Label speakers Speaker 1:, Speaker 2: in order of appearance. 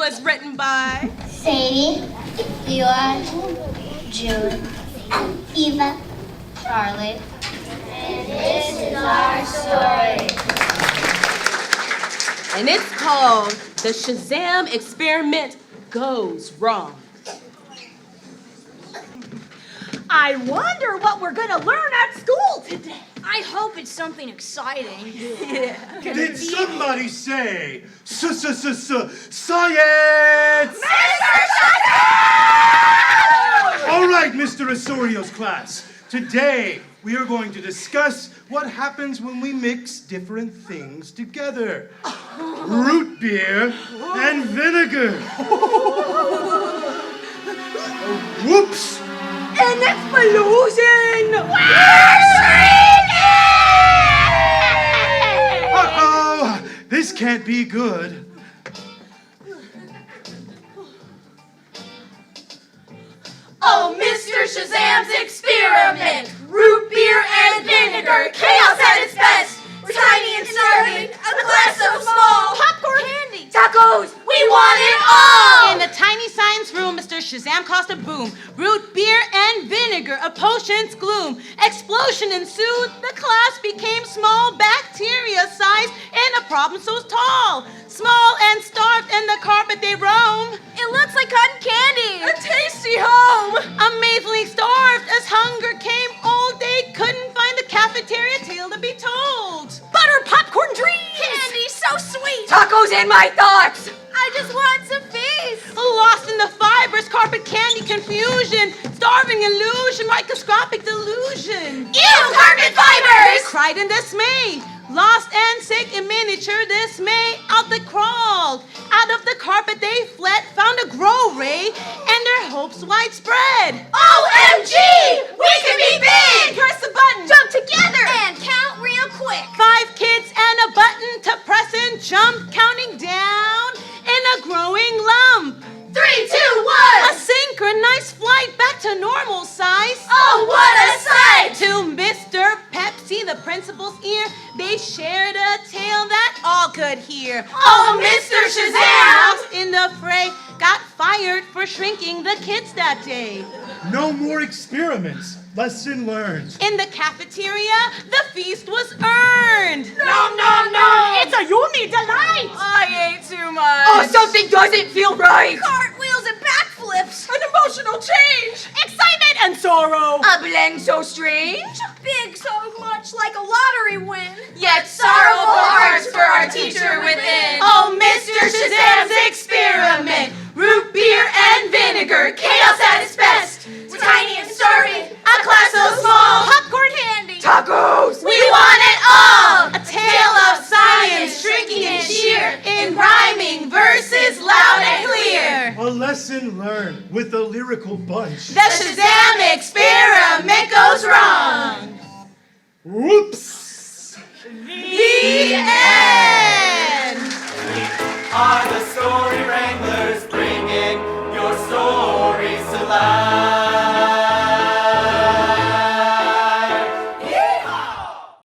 Speaker 1: was written by
Speaker 2: Sadie, Eva Jude, Eva, Charlotte, and this is our story.
Speaker 1: And it's called The Shazam Experiment Goes Wrong.
Speaker 3: I wonder what we're going to learn at school today.
Speaker 4: I hope it's something exciting.
Speaker 1: Yeah.
Speaker 5: Did somebody say science?
Speaker 3: Mr. Shazam!
Speaker 5: All right, Mr. Osorio's class. Today, we are going to discuss what happens when we mix different things together. Root beer and vinegar. Whoops!
Speaker 3: An explosion!
Speaker 5: Uh-oh! This can't be good.
Speaker 1: Oh, Mr. Shazam's experiment! Root beer and vinegar, chaos at its best! Tiny and serving, a glass so small!
Speaker 4: Popcorn, candy,
Speaker 3: Tacos!
Speaker 1: We want it all!
Speaker 6: In the tiny science room, Mr. Shazam caused a boom. Root beer and vinegar, a potion's gloom. Explosion ensued, the class became small, bacteria-sized, and a problem so tall. Small and starved, and the carpet they roam.
Speaker 4: It looks like cotton candy.
Speaker 1: A tasty home!
Speaker 6: Amazingly starved, as hunger came all day, couldn't find the cafeteria tale to be told.
Speaker 3: Butter popcorn dreams!
Speaker 4: Candy so sweet.
Speaker 3: Tacos in my thoughts!
Speaker 4: I just want some feast.
Speaker 6: Lost in the fibers, carpet candy confusion, starving illusion, microscopic delusion.
Speaker 1: Ew, carpet fibers!
Speaker 6: Cried in dismay, lost and sick in miniature dismay. Out they crawled, out of the carpet they fled, found a grow ray, and their hopes widespread.
Speaker 1: OMG! We can be big!
Speaker 6: Press the button,
Speaker 4: Jump together and count real quick.
Speaker 6: 5 kids and a button to press and jump, counting down in a growing lump.
Speaker 1: 3, 2, 1!
Speaker 6: A synchronized flight back to normal size.
Speaker 1: Oh, what a sight!
Speaker 6: To Mr. Pepsi, the principal's ear, they shared a tale that all could hear.
Speaker 1: Oh, Mr. Shazam!
Speaker 6: Lost in the fray, got fired for shrinking the kids that day.
Speaker 5: No more experiments. Lesson learned.
Speaker 6: In the cafeteria, the feast was earned.
Speaker 1: Nom, nom, nom!
Speaker 3: It's a yummy delight!
Speaker 1: I ate too much!
Speaker 3: Oh, something doesn't feel right!
Speaker 4: Cartwheels and backflips.
Speaker 1: An emotional change!
Speaker 3: Excitement and sorrow!
Speaker 1: A blend so strange,
Speaker 4: Big so much like a lottery win.
Speaker 1: yet sorrowful hearts for our teacher within.
Speaker 6: Oh, Mr. Shazam's experiment. Root beer and vinegar, chaos at its best.
Speaker 1: Tiny and starving,
Speaker 6: A class so small,
Speaker 4: Popcorn candy.
Speaker 3: Tacos!
Speaker 1: we want it all!
Speaker 6: a tale of science, shrinking and sheer, in rhyming verses loud and clear.
Speaker 5: A lesson learned with a lyrical bunch.
Speaker 6: The Shazam experiment goes wrong.
Speaker 5: Whoops!
Speaker 6: The end.
Speaker 7: Are